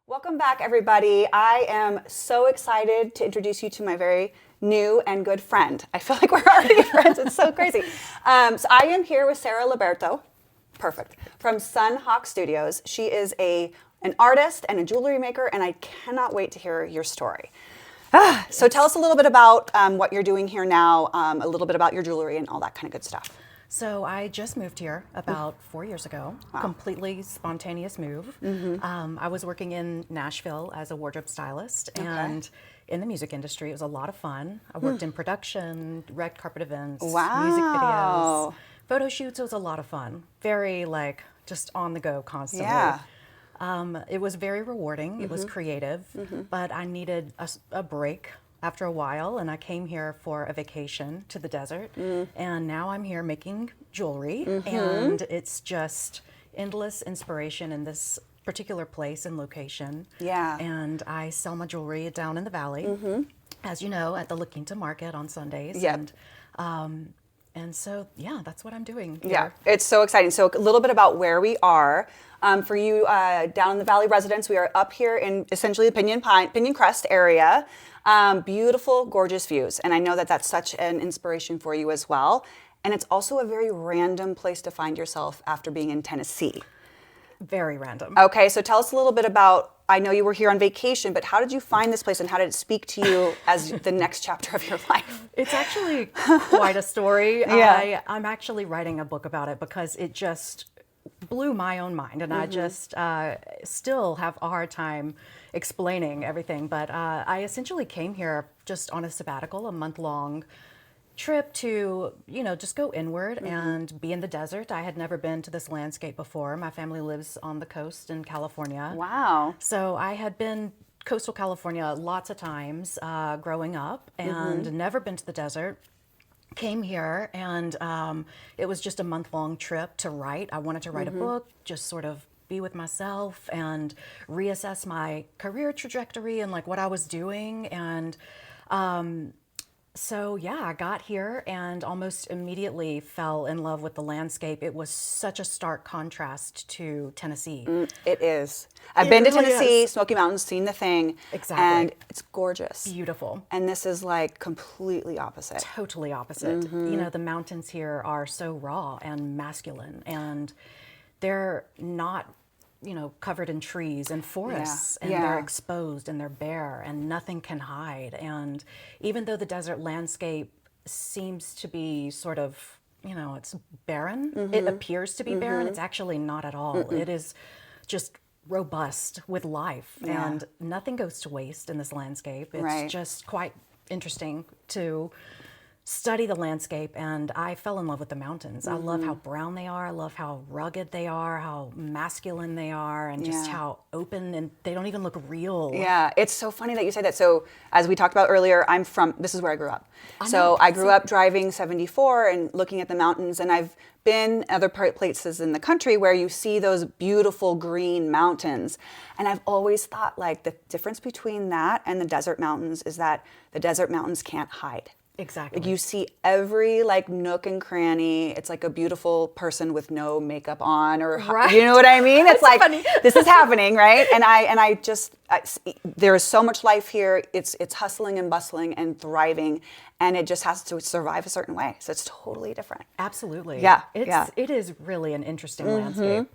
Welcome back, everybody. I am so excited to introduce you to my very new and good friend. I feel like we're already friends. It's so crazy. So I am here with Sara Liberto, perfect, from Sunhawk Studios. She is an artist and a jewelry maker, and I cannot wait to hear your story. So tell us a little bit about what you're doing here now, a little bit about your jewelry and all that kind of good stuff. So I just moved here about 4 years ago, completely spontaneous move. I was working in Nashville as a wardrobe stylist and in the music industry. It was a lot of fun. I worked in production, red carpet events, music videos, photo shoots. It was a lot of fun. Very just on the go constantly. Yeah. It was very rewarding. It was creative, but I needed a break after a while, and I came here for a vacation to the desert, and now I'm here making jewelry, and it's just endless inspiration in this particular place and location. Yeah. And I sell my jewelry down in the valley, as you know, at the La Quinta Market on Sundays. Yep. And so, yeah, that's what I'm doing here. Yeah, it's so exciting. So a little bit about where we are. For you down in the Valley residents, we are up here in essentially the Pinyon Crest area. Beautiful, gorgeous views. And I know that that's such an inspiration for you as well. And it's also a very random place to find yourself after being in Tennessee. Very random. Okay, so tell us a little bit about, I know you were here on vacation, but how did you find this place and how did it speak to you as the next chapter of your life? It's actually quite a story. Yeah. I'm actually writing a book about it because it just blew my own mind, and I just still have a hard time explaining everything. But I essentially came here just on a sabbatical, a month-long trip to, just go inward and be in the desert. I had never been to this landscape before. My family lives on the coast in California. Wow. So I had been coastal California lots of times growing up and never been to the desert. Came here and it was just a month-long trip to write. I wanted to write a book, just sort of be with myself and reassess my career trajectory and what I was doing. And so yeah, I got here and almost immediately fell in love with the landscape. It was such a stark contrast to Tennessee. It is. I've been to really Tennessee, is. Smoky Mountains, seen the thing. Exactly. And it's gorgeous. Beautiful. And this is completely opposite. Totally opposite. The mountains here are so raw and masculine, and they're not, covered in trees and forests, and they're exposed and they're bare and nothing can hide. And even though the desert landscape seems to be sort of, it's barren, it appears to be barren, it's actually not at all. It is just robust with life, and nothing goes to waste in this landscape. It's just quite interesting to study the landscape, and I fell in love with the mountains. I love how brown they are. I love how rugged they are, how masculine they are, and just how open, and they don't even look real. Yeah, it's so funny that you say that. So as we talked about earlier, this is where I grew up. know. I grew up driving 74 and looking at the mountains, and I've been other places in the country where you see those beautiful green mountains. And I've always thought the difference between that and the desert mountains is that the desert mountains can't hide. Exactly. You see every nook and cranny. It's like a beautiful person with no makeup on, or you know what I mean? It's funny. This is happening, right? There is so much life here. It's hustling and bustling and thriving, and it just has to survive a certain way. So it's totally different. Absolutely. Yeah. It is really an interesting landscape.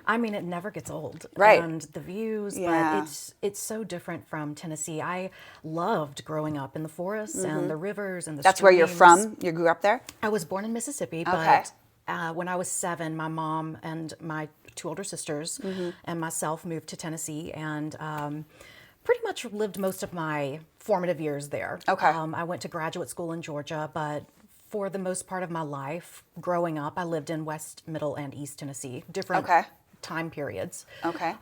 I mean, it never gets old. Right. And the views, Yeah. but it's so different from Tennessee. I loved growing up in the forests and the rivers and the That's where you're streams. from? You grew up there? I was born in Mississippi, Okay. but when I was 7, my mom and my 2 older sisters and myself moved to Tennessee, and pretty much lived most of my formative years there. Okay. I went to graduate school in Georgia, but for the most part of my life, growing up, I lived in West, Middle, and East Tennessee, different time periods. Okay.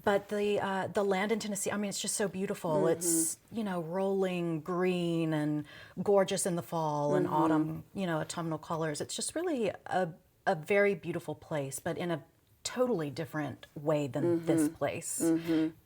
But the land in Tennessee, I mean, it's just so beautiful. It's, rolling green and gorgeous in the fall and autumn, autumnal colors. It's just really a very beautiful place, but in a totally different way than this place,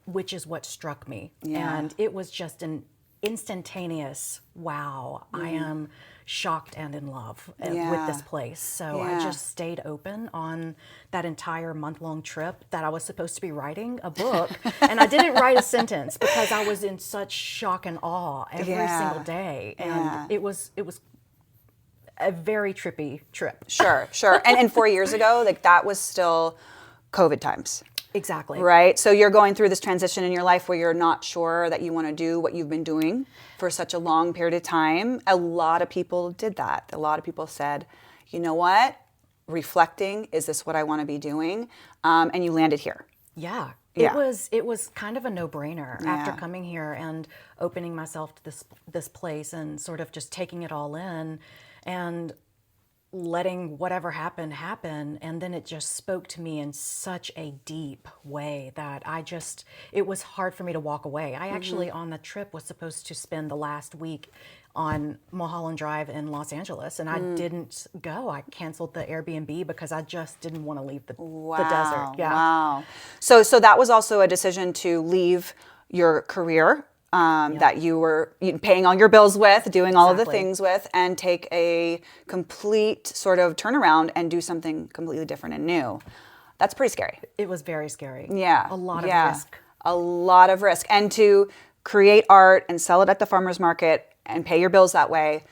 which is what struck me. Yeah. And it was just an instantaneous, wow, I am shocked and in love with this place. So I just stayed open on that entire month-long trip that I was supposed to be writing a book. And I didn't write a sentence because I was in such shock and awe every single day. And it was a very trippy trip. Sure. And 4 years ago, like that was still COVID times. Exactly. Right? So you're going through this transition in your life where you're not sure that you want to do what you've been doing for such a long period of time. A lot of people did that. A lot of people said, you know what? Reflecting, is this what I want to be doing? And you landed here. Yeah. It was kind of a no-brainer after coming here and opening myself to this place and sort of just taking it all in and letting whatever happen. And then it just spoke to me in such a deep way that it was hard for me to walk away. I actually on the trip was supposed to spend the last week on Mulholland Drive in Los Angeles, and I didn't go. I canceled the Airbnb because I just didn't want to leave the desert. Yeah. Wow. So that was also a decision to leave your career that you were paying all your bills with, doing all of the things with, and take a complete sort of turnaround and do something completely different and new. That's pretty scary. It was very scary. Yeah. A lot of risk. A lot of risk. And to create art and sell it at the farmer's market and pay your bills that way,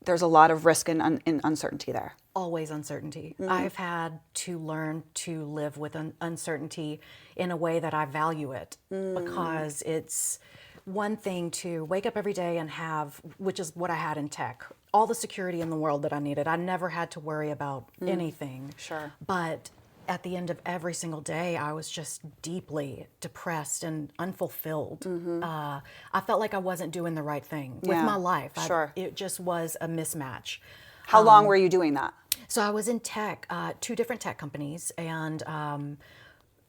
there's a lot of risk and uncertainty there. Always uncertainty. I've had to learn to live with uncertainty in a way that I value it because it's one thing to wake up every day and have, which is what I had in tech, all the security in the world that I needed. I never had to worry about anything. Sure. But at the end of every single day, I was just deeply depressed and unfulfilled. I felt like I wasn't doing the right thing with my life. Sure. It just was a mismatch. How long were you doing that? So I was in tech, 2 different tech companies, and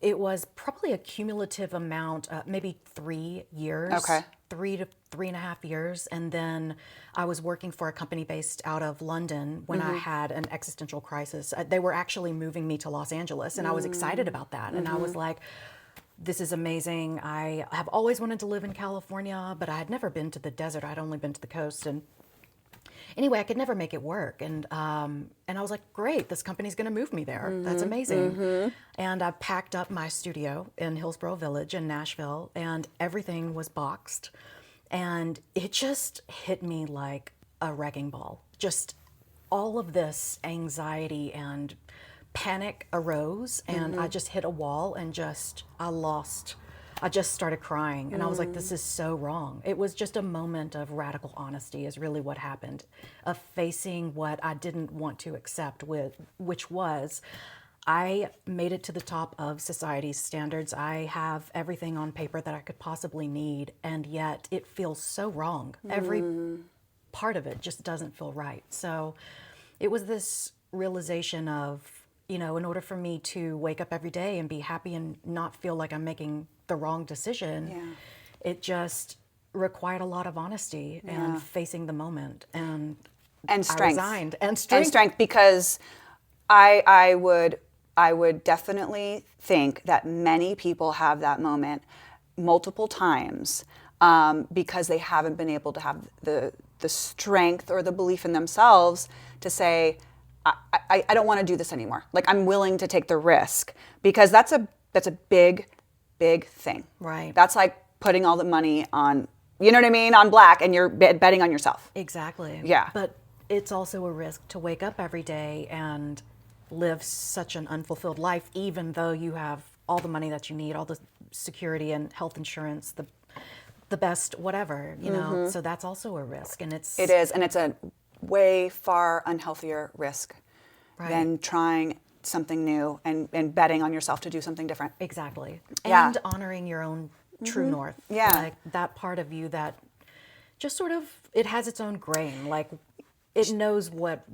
it was probably a cumulative amount, maybe 3 years. Okay. 3 to 3.5 years. And then I was working for a company based out of London when I had an existential crisis. They were actually moving me to Los Angeles, and I was excited about that. And I was like, this is amazing. I have always wanted to live in California, but I had never been to the desert. I'd only been to the coast. And anyway, I could never make it work. And I was like, great, this company's going to move me there. That's amazing. And I packed up my studio in Hillsborough Village in Nashville, and everything was boxed. And it just hit me like a wrecking ball. Just all of this anxiety and panic arose, and I just hit a wall and I just started crying, and I was like, this is so wrong. It was just a moment of radical honesty is really what happened, of facing what I didn't want to accept, which was I made it to the top of society's standards. I have everything on paper that I could possibly need, and yet it feels so wrong. Every part of it just doesn't feel right. So it was this realization of, in order for me to wake up every day and be happy and not feel like I'm making the wrong decision, it just required a lot of honesty and facing the moment, and strength. I resigned. And strength, because I would definitely think that many people have that moment multiple times because they haven't been able to have the strength or the belief in themselves to say, I don't want to do this anymore. Like, I'm willing to take the risk, because that's a big thing. Right. That's like putting all the money on, you know what I mean, on black, and you're betting on yourself. Exactly. Yeah. But it's also a risk to wake up every day and live such an unfulfilled life, even though you have all the money that you need, all the security and health insurance, the best whatever, So that's also a risk, and it is, and it's a way far unhealthier risk than trying something new and betting on yourself to do something different. Exactly. Yeah. And honoring your own true north. Yeah. Like that part of you that just sort of, it has its own grain. Like it knows what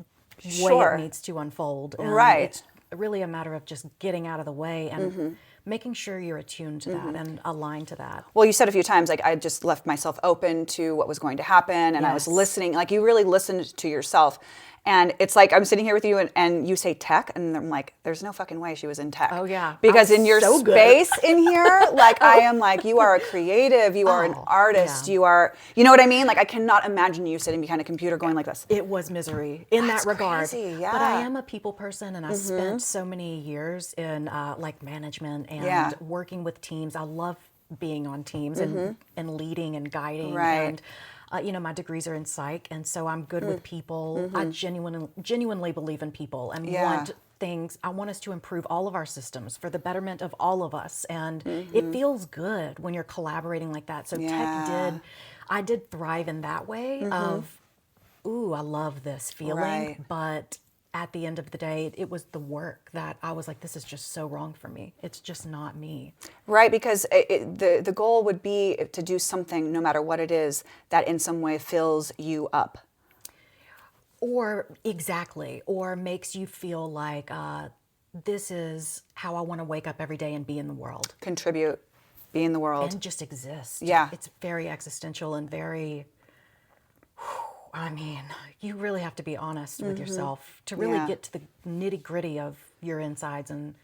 way it needs to unfold. And it's really a matter of just getting out of the way and making sure you're attuned to that and aligned to that. Well, you said a few times, like, I just left myself open to what was going to happen, and I was listening. Like, you really listened to yourself. And it's like I'm sitting here with you and you say tech, and I'm like, there's no fucking way she was in tech. Oh, yeah. Because I'm in your so good. space in here, like I am like, you are a creative, you are an artist, you are, you know what I mean? Like I cannot imagine you sitting behind a computer going like this. It was misery in that regard. Crazy, yeah. But I am a people person, and I spent so many years in like management and working with teams. I love being on teams and leading and guiding. Right. And my degrees are in psych, and so I'm good with people. I genuinely believe in people and want things. I want us to improve all of our systems for the betterment of all of us, and it feels good when you're collaborating like that. So I did thrive in that way of, ooh, I love this feeling, but at the end of the day, it was the work that I was like, this is just so wrong for me. It's just not me. Right, because the goal would be to do something, no matter what it is, that in some way fills you up. Or makes you feel like this is how I want to wake up every day and be in the world. Contribute, be in the world. And just exist. Yeah. It's very existential and very... I mean, you really have to be honest with yourself to really get to the nitty gritty of your insides, and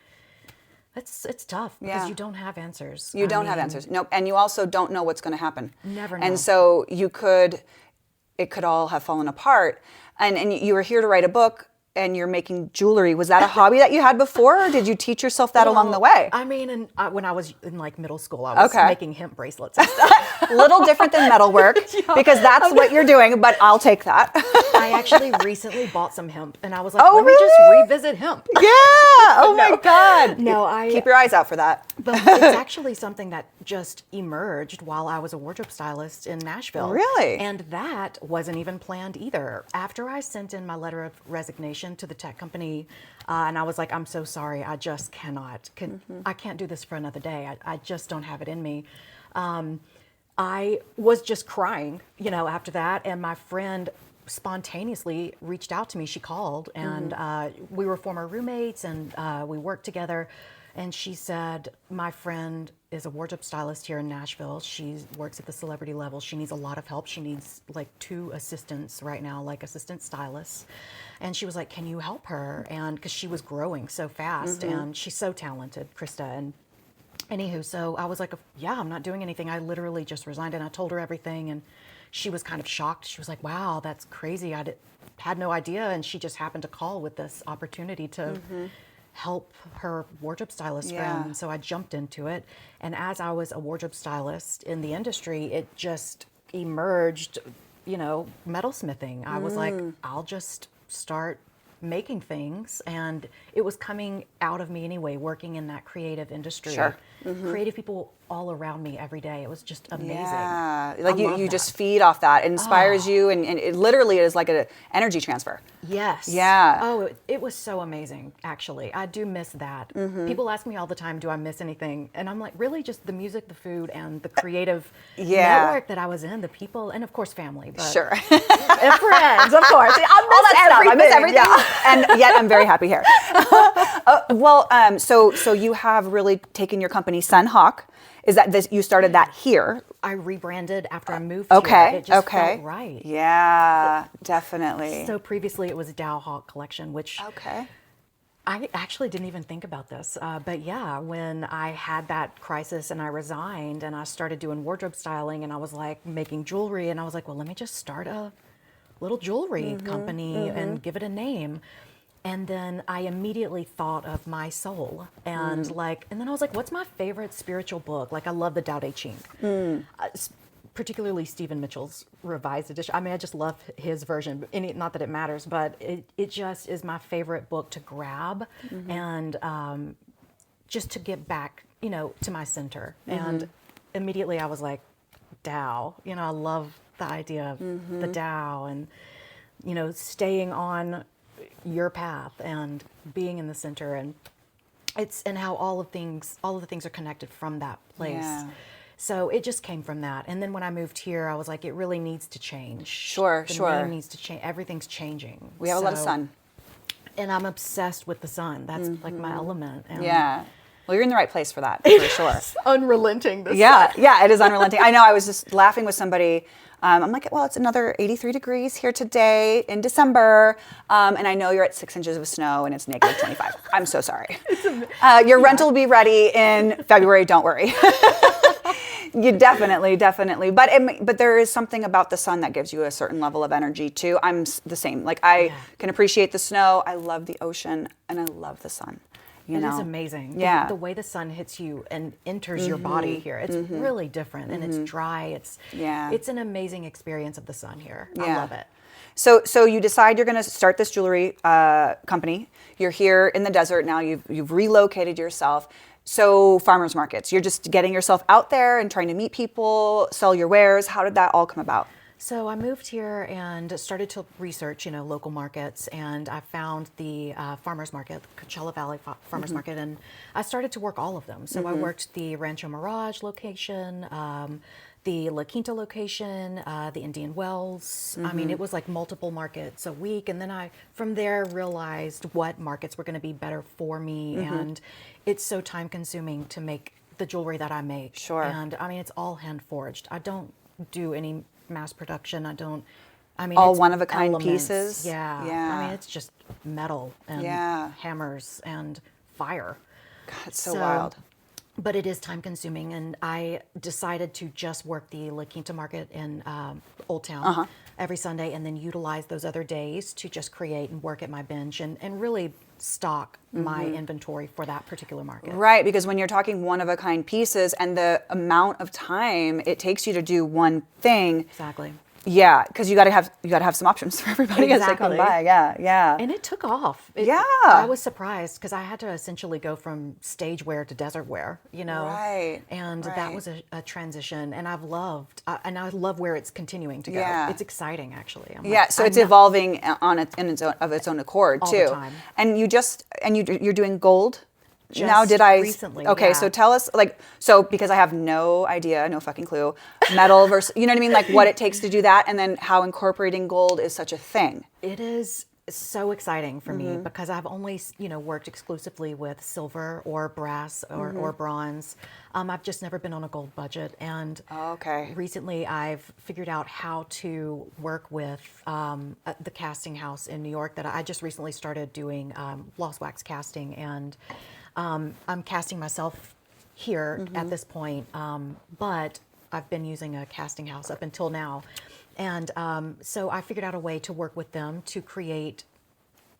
it's tough because you don't have answers. You don't have answers. Nope. And you also don't know what's going to happen. Never know. And so it could all have fallen apart. And you were here to write a book, and you're making jewelry. Was that a hobby that you had before, or did you teach yourself that along the way? I mean, when I was in like middle school, I was making hemp bracelets and stuff. Little different than metalwork, because that's what you're doing, but I'll take that. I actually recently bought some hemp, and I was like, let me really? just revisit hemp. Yeah. Oh my God. No, keep your eyes out for that. But it's actually something that just emerged while I was a wardrobe stylist in Nashville. Really? And that wasn't even planned either. After I sent in my letter of resignation to the tech company, and I was like, I'm so sorry, I just cannot. I can't do this for another day. I just don't have it in me. I was just crying, after that. And my friend spontaneously reached out to me. She called, and we were former roommates, and we worked together. And she said, my friend is a wardrobe stylist here in Nashville. She works at the celebrity level. She needs a lot of help. She needs like 2 assistants right now, like assistant stylists. And she was like, can you help her? And because she was growing so fast, and she's so talented, Krista. And anywho, so I was like, yeah, I'm not doing anything. I literally just resigned, and I told her everything. And she was kind of shocked. She was like, wow, that's crazy. Had no idea. And she just happened to call with this opportunity to help her wardrobe stylist friend. And so I jumped into it. And as I was a wardrobe stylist in the industry, it just emerged, metalsmithing. I was like, I'll just start making things, and it was coming out of me anyway, working in that creative industry. Sure. Creative people all around me every day. It was just amazing. Yeah, like you just feed off that. It inspires you, and it literally is like an energy transfer. Yes. Yeah. Oh, it was so amazing, actually. I do miss that. People ask me all the time, do I miss anything? And I'm like, really just the music, the food, and the creative network that I was in, the people, and of course family. But Sure. and friends, of course. I miss everything. Yeah. And yet I'm very happy here. So you have really taken your company, Sunhawk. Is that this? You started that here? I rebranded after I moved here. It just felt right. Yeah, definitely. So previously it was Dow Hawk Collection, which I actually didn't even think about this. But yeah, when I had that crisis and I resigned and I started doing wardrobe styling, and I was like making jewelry, and I was like, well, let me just start a little jewelry company and give it a name. And then I immediately thought of my soul, and and then I was like, what's my favorite spiritual book? Like, I love the Tao Te Ching, particularly Stephen Mitchell's revised edition. I mean, I just love his version. Not that it matters, but it just is my favorite book to grab and just to get back, to my center. And immediately I was like, Tao. I love the idea of the Tao, and staying on your path and being in the center, and how all of the things are connected from that place. Yeah. So it just came from that. And then when I moved here, I was like, it really needs to change. Sure. The name needs to change. Everything's changing. We have a lot of sun. And I'm obsessed with the sun. That's like my element. And well, you're in the right place for that, for sure. Unrelenting. Yeah, it is unrelenting. I know. I was just laughing with somebody I'm like, well, it's another 83 degrees here today in December. And I know you're at 6 inches of snow and it's negative 25. I'm so sorry. Your rental will be ready in February. Don't worry. You definitely. But there is something about the sun that gives you a certain level of energy too. I'm the same. Like I can appreciate the snow. I love the ocean and I love the sun. It is amazing. Yeah. The way the sun hits you and enters your body here, it's really different and it's dry. It's an amazing experience of the sun here. I love it. So you decide you're going to start this jewelry company. You're here in the desert now. You've relocated yourself. So farmers markets, you're just getting yourself out there and trying to meet people, sell your wares. How did that all come about? So I moved here and started to research, local markets, and I found the farmers market, Coachella Valley Farmers Market, and I started to work all of them. So I worked the Rancho Mirage location, the La Quinta location, the Indian Wells. I mean, it was like multiple markets a week, and then I, from there, realized what markets were going to be better for me, and it's so time consuming to make the jewelry that I make. Sure. And I mean, it's all hand forged. I don't do any mass production. I mean, all it's one of a kind elements. pieces. Yeah. I mean, it's just metal and hammers and fire. God, it's so wild. But it is time consuming, and I decided to just work the La Quinta market in Old Town every Sunday, and then utilize those other days to just create and work at my bench and really stock my inventory for that particular market. Right, because when you're talking one of a kind pieces and the amount of time it takes you to do one thing. Exactly. Yeah, because you got to have some options for everybody as they come by. Yeah. And it took off. I was surprised because I had to essentially go from stage wear to desert wear, Right. And that was a transition, and I've loved, and I love where it's continuing to go. Yeah. It's exciting, actually. So it's evolving in its own accord all too. the time. And you're doing gold. Just now, did I recently? Okay, so tell us, because I have no idea, no fucking clue, metal versus, you know what I mean, like what it takes to do that, and then how incorporating gold is such a thing. It is so exciting for me because I've only, worked exclusively with silver or brass or bronze. I've just never been on a gold budget, and recently I've figured out how to work with the casting house in New York that I just recently started doing lost wax casting, and I'm casting myself here at this point, but I've been using a casting house up until now. And so I figured out a way to work with them to create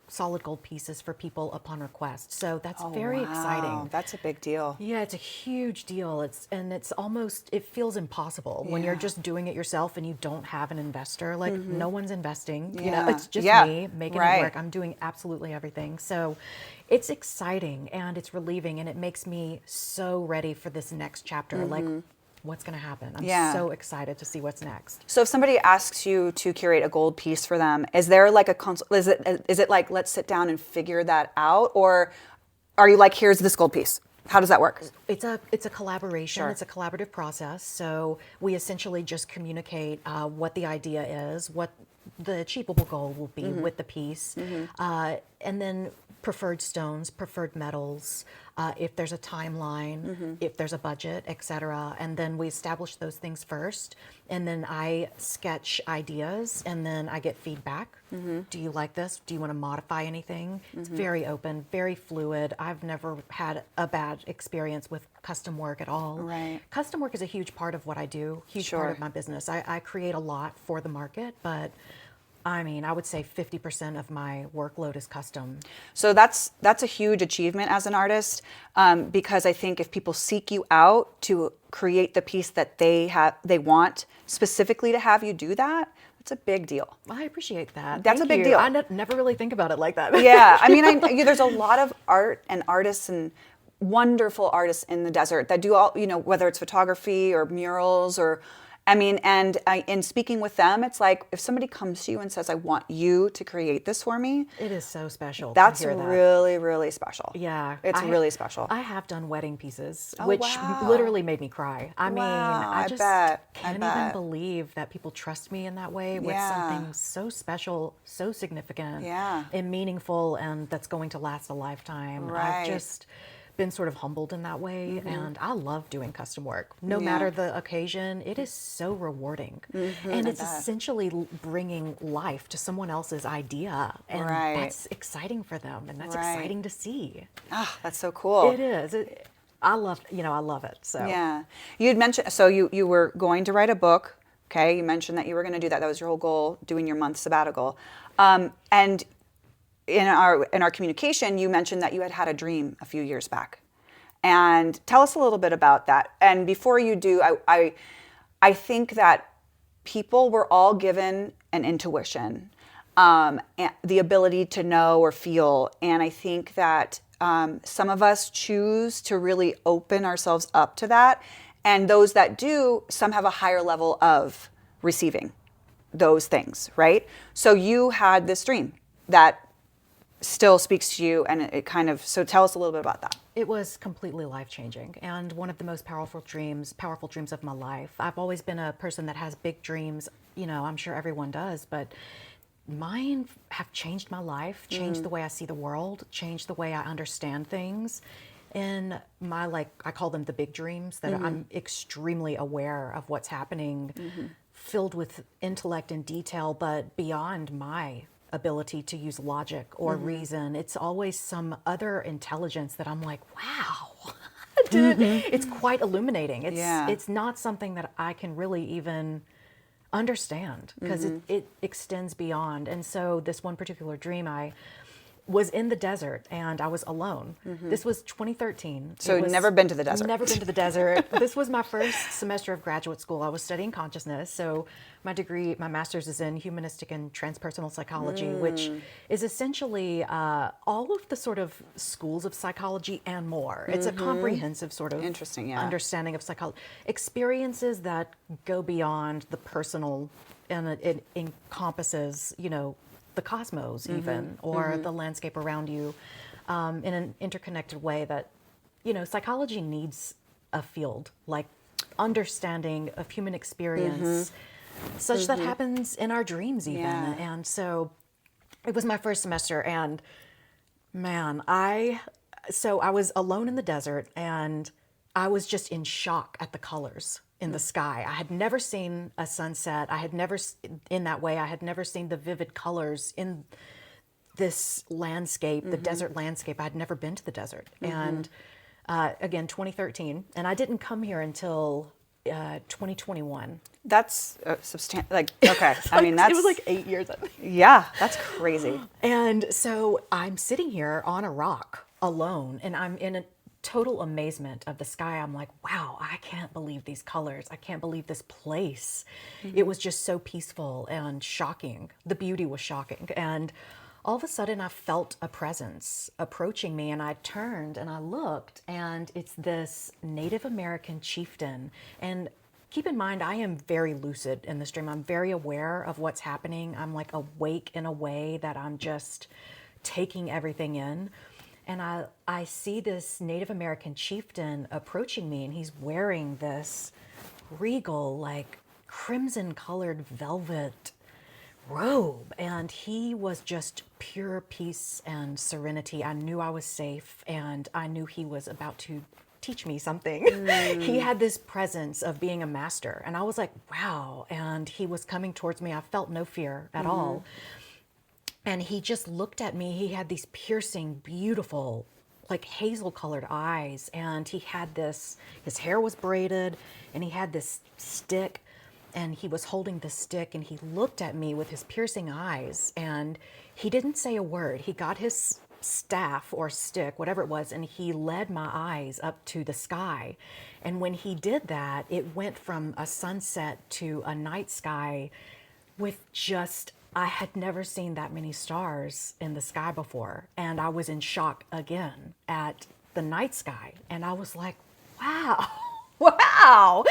solid gold pieces for people upon request. So that's very exciting. That's a big deal. Yeah, it's a huge deal. It feels impossible when you're just doing it yourself and you don't have an investor. Like no one's investing. It's just me making it work. I'm doing absolutely everything. So it's exciting and it's relieving, and it makes me so ready for this next chapter. Like, what's going to happen? I'm so excited to see what's next. So if somebody asks you to curate a gold piece for them, is there like is it like, let's sit down and figure that out? Or are you like, here's this gold piece? How does that work? It's a collaboration. It's a collaborative process. So we essentially just communicate what the idea is, what the achievable goal will be with the piece, and then preferred stones, preferred metals, if there's a timeline, if there's a budget, etc. And then we establish those things first, and then I sketch ideas, and then I get feedback. Do you like this? Do you want to modify anything? It's very open, very fluid. I've never had a bad experience with custom work at all. Right. Custom work is a huge part of what I do, huge part of my business. I create a lot for the market, but I mean, I would say 50% of my workload is custom. So that's a huge achievement as an artist, because I think if people seek you out to create the piece that they want specifically to have you do that, it's a big deal. I appreciate that. That's a big deal. I never really think about it like that. Yeah, I mean, there's a lot of art and artists and wonderful artists in the desert that do all, whether it's photography or murals or. I mean, and in speaking with them, it's like if somebody comes to you and says, I want you to create this for me. It is so special. That's to hear that. really, really special. Yeah. It's really special. I have done wedding pieces, which literally made me cry. I mean, I just can't even believe that people trust me in that way with something so special, so significant and meaningful, and that's going to last a lifetime. Right. I've just been sort of humbled in that way, and I love doing custom work. No matter the occasion, it is so rewarding. And it's essentially bringing life to someone else's idea, and that's exciting for them, and that's exciting to see. Ah, that's so cool. It is. I love it. So yeah, you had mentioned, so you were going to write a book. Okay, you mentioned that you were going to do that. That was your whole goal, doing your month sabbatical. And in our communication, you mentioned that you had a dream a few years back. And tell us a little bit about that. And before you do, I think that people were all given an intuition, and the ability to know or feel. And I think that some of us choose to really open ourselves up to that. And those that do, some have a higher level of receiving those things, right? So you had this dream that still speaks to you, and it kind of, so tell us a little bit about that. it was completely life-changing, and one of the most powerful dreams of my life. I've always been a person that has big dreams, you know, I'm sure everyone does, but mine have changed my life, changed the way I see the world, changed the way I understand things. In my, like, I call them the big dreams, that I'm extremely aware of what's happening, filled with intellect and detail, but beyond my ability to use logic or reason. It's always some other intelligence that I'm like, wow. It's quite illuminating. It's not something that I can really even understand, because it extends beyond. And so this one particular dream, I was in the desert and I was alone. This was 2013. So you'd never been to the desert? Never been to the desert. This was my first semester of graduate school. I was studying consciousness. So my degree, my master's, is in humanistic and transpersonal psychology, which is essentially all of the sort of schools of psychology and more. It's a comprehensive sort of understanding of psychology. Experiences that go beyond the personal, and it encompasses, you know, the cosmos even, or the landscape around you, in an interconnected way that, you know, psychology needs a field, like understanding of human experience, such that happens in our dreams even. And so it was my first semester, and man, I was alone in the desert, and I was just in shock at the colors in the sky. I had never seen a sunset. I had never, in that way, I had never seen the vivid colors in this landscape, the desert landscape. I had never been to the desert. And again, 2013. And I didn't come here until 2021. That's substantial. Like, okay. I mean, that's... It was like 8 years. Yeah, that's crazy. And so I'm sitting here on a rock alone, and I'm in a total amazement of the sky. I'm like, wow, I can't believe these colors. I can't believe this place. It was just so peaceful and shocking. The beauty was shocking. And all of a sudden I felt a presence approaching me, and I turned and I looked, and it's this Native American chieftain. And keep in mind, I am very lucid in this dream. I'm very aware of what's happening. I'm like awake in a way that I'm just taking everything in. And I see this Native American chieftain approaching me, and he's wearing this regal, like crimson colored velvet robe. And he was just pure peace and serenity. I knew I was safe, and I knew he was about to teach me something. He had this presence of being a master, and I was like, wow. And he was coming towards me. I felt no fear at all. And he just looked at me. He had these piercing, beautiful, like hazel colored eyes. And he had this, his hair was braided, and he had this stick, and he was holding the stick, and he looked at me with his piercing eyes, and he didn't say a word. He got his staff or stick, whatever it was, and he led my eyes up to the sky. And when he did that, it went from a sunset to a night sky with just, I had never seen that many stars in the sky before. And I was in shock again at the night sky. And I was like, wow, wow.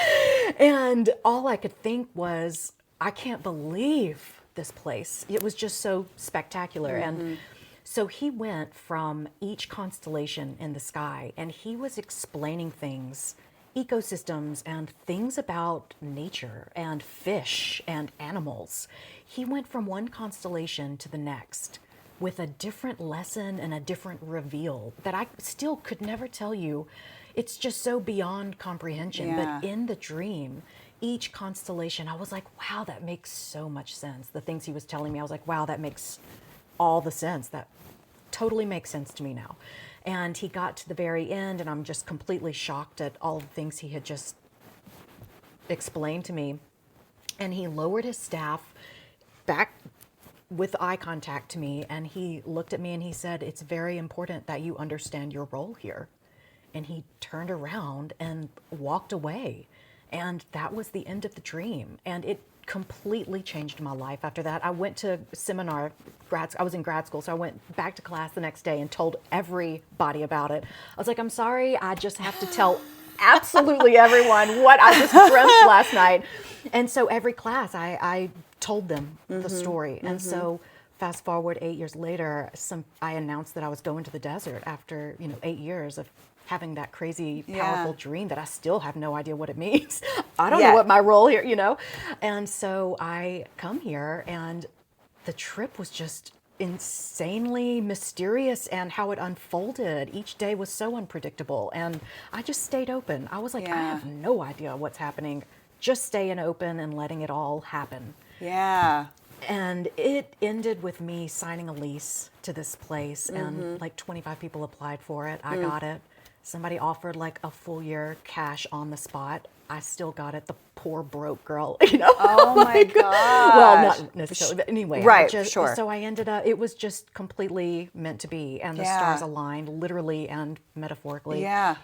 And all I could think was, I can't believe this place. It was just so spectacular. And so he went from each constellation in the sky, and he was explaining things, ecosystems and things about nature and fish and animals. He went from one constellation to the next, with a different lesson and a different reveal that I still could never tell you. It's just so beyond comprehension. Yeah. But in the dream, each constellation, I was like, wow, that makes so much sense. The things he was telling me, I was like, wow, that makes all the sense. That totally makes sense to me now. And he got to the very end, and I'm just completely shocked at all the things he had just explained to me. And he lowered his staff back with eye contact to me, and he looked at me and he said, it's very important that you understand your role here. And he turned around and walked away. And that was the end of the dream. And it completely changed my life after that. I went to seminar, I was in grad school, so I went back to class the next day and told everybody about it. I was like, I'm sorry, I just have to tell absolutely everyone what I just dreamt last night. And so every class, I told them the story. And so fast forward 8 years later, I announced that I was going to the desert after 8 years of having that crazy, powerful dream that I still have no idea what it means. I don't know what my role here, And so I come here, and the trip was just insanely mysterious, and how it unfolded. Each day was so unpredictable, and I just stayed open. I was like, I have no idea what's happening. Just staying open and letting it all happen. Yeah. And it ended with me signing a lease to this place, and like 25 people applied for it. I got it. Somebody offered like a full year cash on the spot. I still got it. The poor broke girl, Oh my God. Well, not necessarily, but anyway. Right, sure. So I ended up, it was just completely meant to be. And the stars aligned literally and metaphorically. Yeah.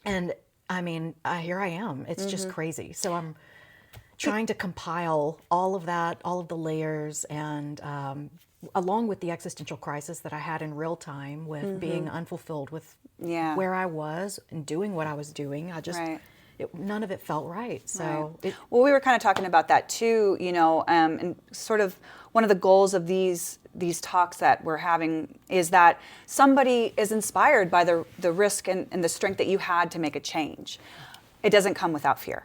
And I mean, here I am. It's just crazy. So I'm trying to compile all of that, all of the layers, and along with the existential crisis that I had in real time with being unfulfilled with where I was and doing what I was doing. I just, none of it felt right. So, well, we were kind of talking about that too, and sort of one of the goals of these talks that we're having is that somebody is inspired by the risk and the strength that you had to make a change. It doesn't come without fear.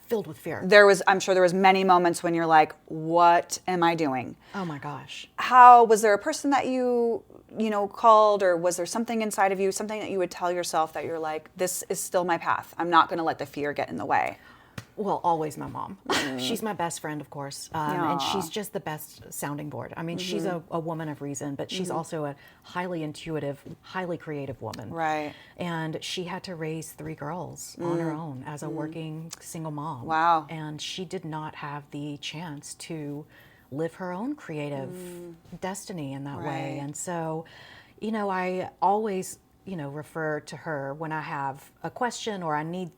Filled with fear. I'm sure there was many moments when you're like, what am I doing? Oh my gosh. Was there a person that you called, or was there something inside of you, something that you would tell yourself that you're like, this is still my path. I'm not going to let the fear get in the way. Well, always my mom. She's my best friend, of course. And she's just the best sounding board. I mean, she's a woman of reason, but she's also a highly intuitive, highly creative woman. Right. And she had to raise 3 girls on her own as a working single mom. Wow. And she did not have the chance to live her own creative destiny in that way. And so, I always, refer to her when I have a question or I need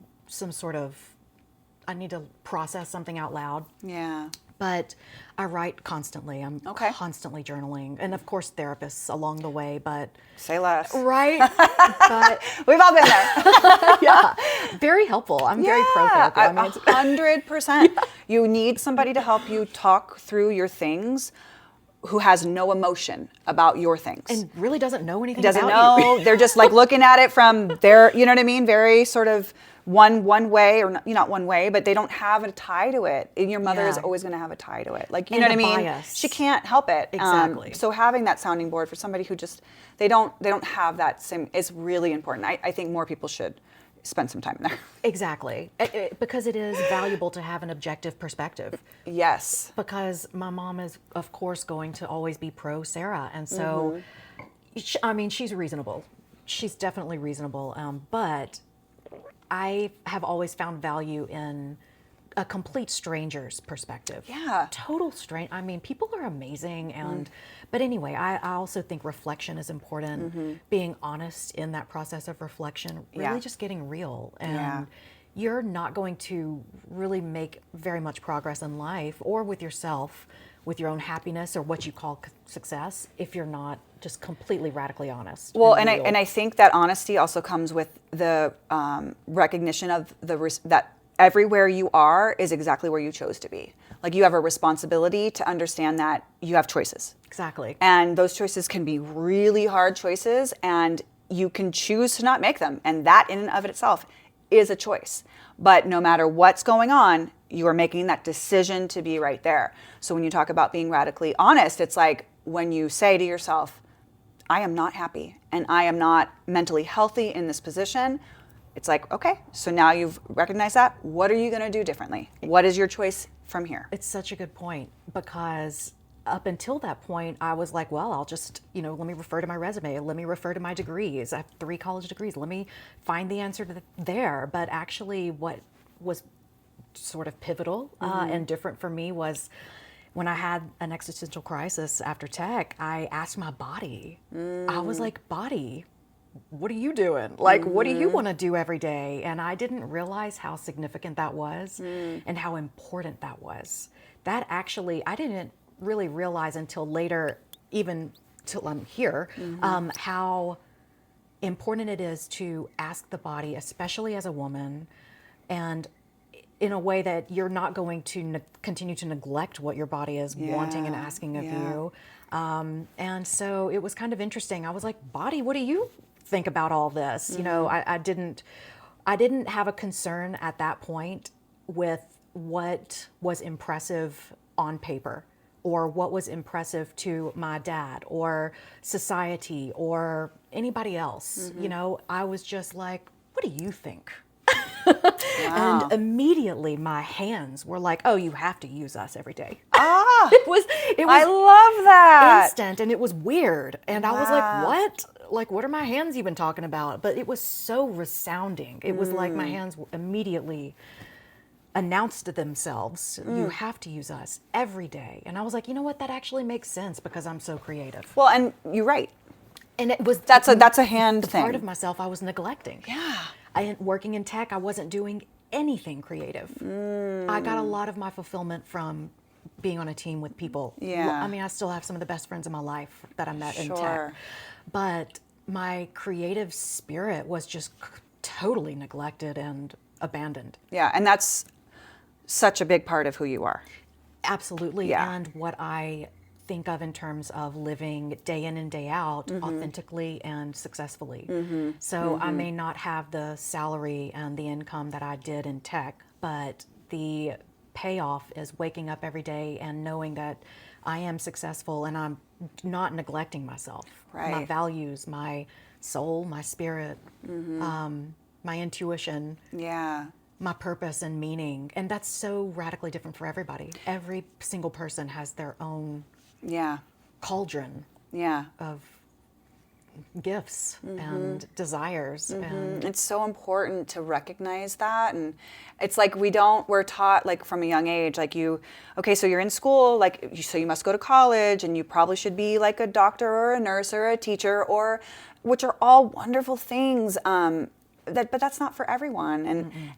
I need to process something out loud. Yeah. But I write constantly. I'm constantly journaling. And of course, therapists along the way, but... Say less. Right. But we've all been there. Very helpful. I'm very pro therapy. I mean, 100%. You need somebody to help you talk through your things who has no emotion about your things. And really doesn't know anything doesn't about know. you. They're just like looking at it from their, you know what I mean? Very sort of one way, or not one way, but they don't have a tie to it. And your mother is always going to have a tie to it. Like, you know what I mean? Bias. She can't help it. Exactly. So having that sounding board for somebody who just, they don't have that same, is really important. I think more people should spend some time there. Exactly. Because it is valuable to have an objective perspective. Yes. Because my mom is, of course, going to always be pro Sara. And so, I mean, she's reasonable. She's definitely reasonable. But I have always found value in a complete stranger's perspective. Yeah. Total stranger. I mean, people are amazing. And, but anyway, I also think reflection is important. Being honest in that process of reflection, really just getting real. And you're not going to really make very much progress in life or with yourself, with your own happiness or what you call success, if you're not just completely radically honest. Well, and I think that honesty also comes with the recognition of that everywhere you are is exactly where you chose to be. Like, you have a responsibility to understand that you have choices. Exactly. And those choices can be really hard choices, and you can choose to not make them. And that in and of itself is a choice. But no matter what's going on, you are making that decision to be right there. So when you talk about being radically honest, it's like, when you say to yourself, I am not happy and I am not mentally healthy in this position, it's like, okay, so now you've recognized that. What are you going to do differently? What is your choice from here? It's such a good point, because up until that point, I was like, well, I'll just, let me refer to my resume. Let me refer to my degrees. I have 3 college degrees. Let me find the answer to there. But actually what was sort of pivotal and different for me was when I had an existential crisis after tech, I asked my body. I was like, body, what are you doing? Like, what do you want to do every day? And I didn't realize how significant that was and how important that was. That actually, I didn't really realize until later, even till I'm here, how important it is to ask the body, especially as a woman, and in a way that you're not going to continue to neglect what your body is wanting and asking of you. And so it was kind of interesting. I was like, body, what do you think about all this? I didn't have a concern at that point with what was impressive on paper, or what was impressive to my dad or society or anybody else. I was just like, what do you think? Wow. And immediately my hands were like, oh, you have to use us every day. It was I love that. instant, and it was weird. And I was like, what? Like, what are my hands even talking about? But it was so resounding. It was like my hands immediately announced to themselves, you have to use us every day. And I was like, you know what? That actually makes sense, because I'm so creative. Well, and you're right. And it was That's a hand thing. part of myself I was neglecting. Yeah. Working in tech, I wasn't doing anything creative. I got a lot of my fulfillment from being on a team with people. Yeah. I mean, I still have some of the best friends in my life that I met in Sure. tech. But my creative spirit was just totally neglected and abandoned. Yeah, and that's such a big part of who you are. Absolutely. Yeah. And what I think of in terms of living day in and day out authentically and successfully. So I may not have the salary and the income that I did in tech, but the payoff is waking up every day and knowing that I am successful and I'm not neglecting myself. Right. My values, my soul, my spirit, my intuition. Yeah. My purpose and meaning. And that's so radically different for everybody. Every single person has their own Yeah. cauldron Yeah. of gifts and desires. And It's so important to recognize that. And it's like we're taught like from a young age, like so you're in school, like, so you must go to college and you probably should be like a doctor or a nurse or a teacher, which are all wonderful things. But that's not for everyone.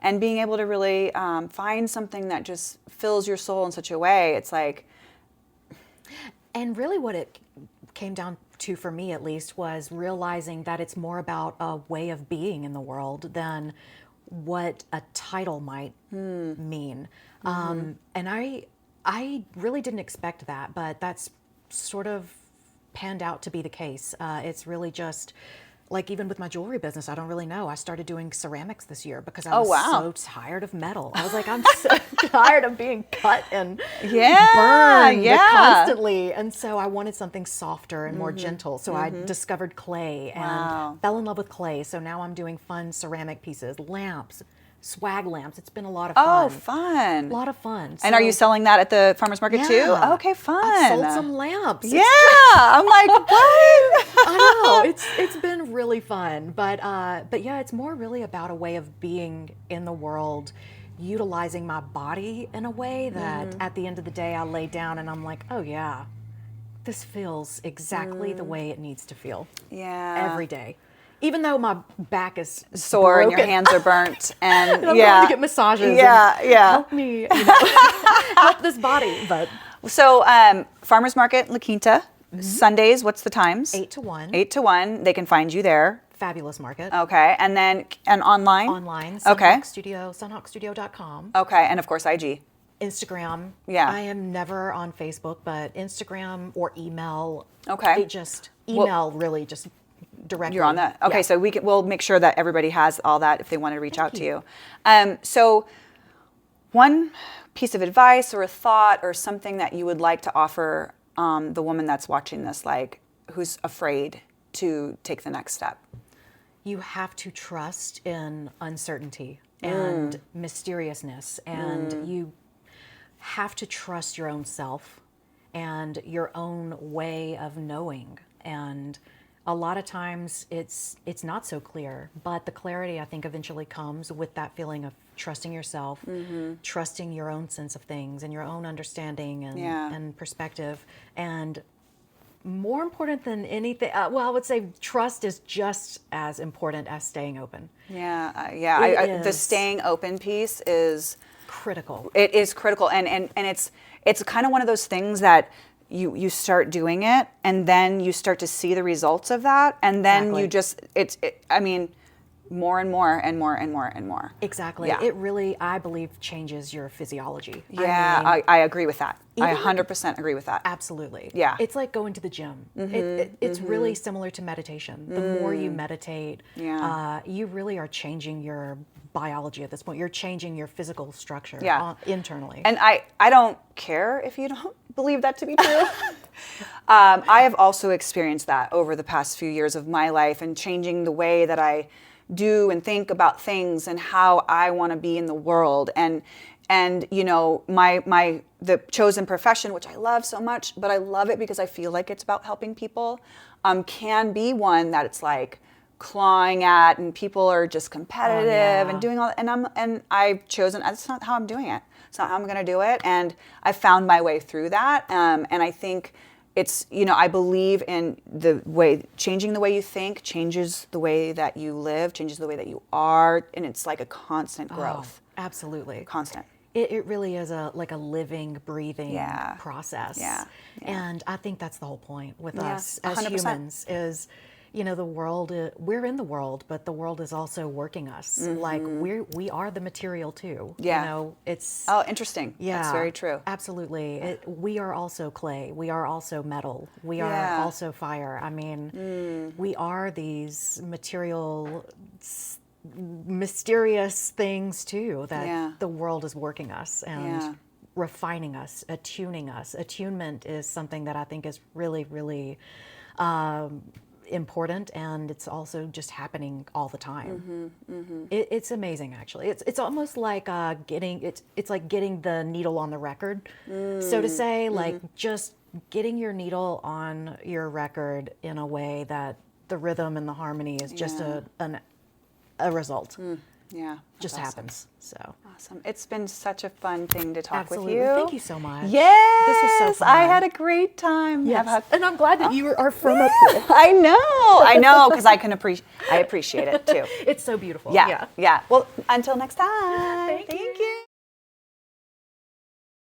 And being able to really find something that just fills your soul in such a way, it's like. And really what it came down to, for me at least, was realizing that it's more about a way of being in the world than what a title might mean. And I really didn't expect that, but that's sort of panned out to be the case. It's really just, like, even with my jewelry business, I don't really know. I started doing ceramics this year because I was so tired of metal. I was like, I'm so tired of being cut and burned constantly. And so I wanted something softer and more gentle. So I discovered clay and fell in love with clay. So now I'm doing fun ceramic pieces, lamps, swag lamps. It's been a lot of fun. Oh, fun. A lot of fun. And are you selling that at the farmer's market too? Oh, okay, fun. I've sold some lamps. Yeah. I'm like, what? I know. It's been really fun. But yeah, it's more really about a way of being in the world, utilizing my body in a way that at the end of the day I lay down and I'm like, oh yeah, this feels exactly the way it needs to feel. Yeah. Every day. Even though my back is sore broken, and your hands are burnt and and I'm going to get massages. Yeah, and yeah. Help me, help this body. But so, farmers market, La Quinta, Sundays. What's the times? 8 to 1. 8 to 1. They can find you there. Fabulous market. Okay, and then online. Online. Okay. Sunhawkstudio.com. Okay, and of course IG. Instagram. Yeah. I am never on Facebook, but Instagram or email. Okay. It just email really just directly. You're on that. Okay, Yeah. so we'll make sure that everybody has all that if they want to reach out to you. So one piece of advice or a thought or something that you would like to offer the woman that's watching this, like, who's afraid to take the next step? You have to trust in uncertainty and mysteriousness, and you have to trust your own self and your own way of knowing. And a lot of times it's not so clear, but the clarity, I think, eventually comes with that feeling of trusting yourself, trusting your own sense of things and your own understanding and perspective. And more important than anything, well, I would say trust is just as important as staying open. The staying open piece is critical. It is critical, and it's kind of one of those things that you start doing it, and then you start to see the results of that, and then you just I mean, more and more and more and more and more. Exactly. Yeah. It really, I believe, changes your physiology. I agree with that. I 100% agree with that. Absolutely. Yeah. It's like going to the gym. It's really similar to meditation. The more you meditate, you really are changing your biology at this point. You're changing your physical structure internally. And I don't care if you don't believe that to be true. I have also experienced that over the past few years of my life, and changing the way that I do and think about things and how I want to be in the world. And you know, the chosen profession, which I love so much, but I love it because I feel like it's about helping people, can be one that it's like clawing at, and people are just competitive and doing all that. And I've chosen, that's not how I'm doing it. It's not how I'm going to do it. And I found my way through that. And I think it's, you know, I believe in the way, changing the way you think changes the way that you live, changes the way that you are. And it's like a constant growth. Absolutely. Constant. It really is like a living, breathing process. And I think that's the whole point with us as 100%. Humans is, you know, the world, we're in the world, but the world is also working us. Like we are the material too. You know, it's... Oh, interesting. Yeah. That's very true. Absolutely. We are also clay. We are also metal. We are also fire. I mean, we are these material, mysterious things too, that the world is working us and refining us, attuning us. Attunement is something that I think is really, really important, and it's also just happening all the time. It's amazing, actually. It's almost like it's like getting the needle on the record, so to say, like just getting your needle on your record in a way that the rhythm and the harmony is just a result. Just awesome. Happens. So awesome. It's been such a fun thing to talk absolutely. with you. Thank you so much. Yes. This was so fun. I had a great time. Yes. And I'm glad that you are from up here. I know, because I appreciate it too. It's so beautiful. Yeah. Well, until next time. Thank you.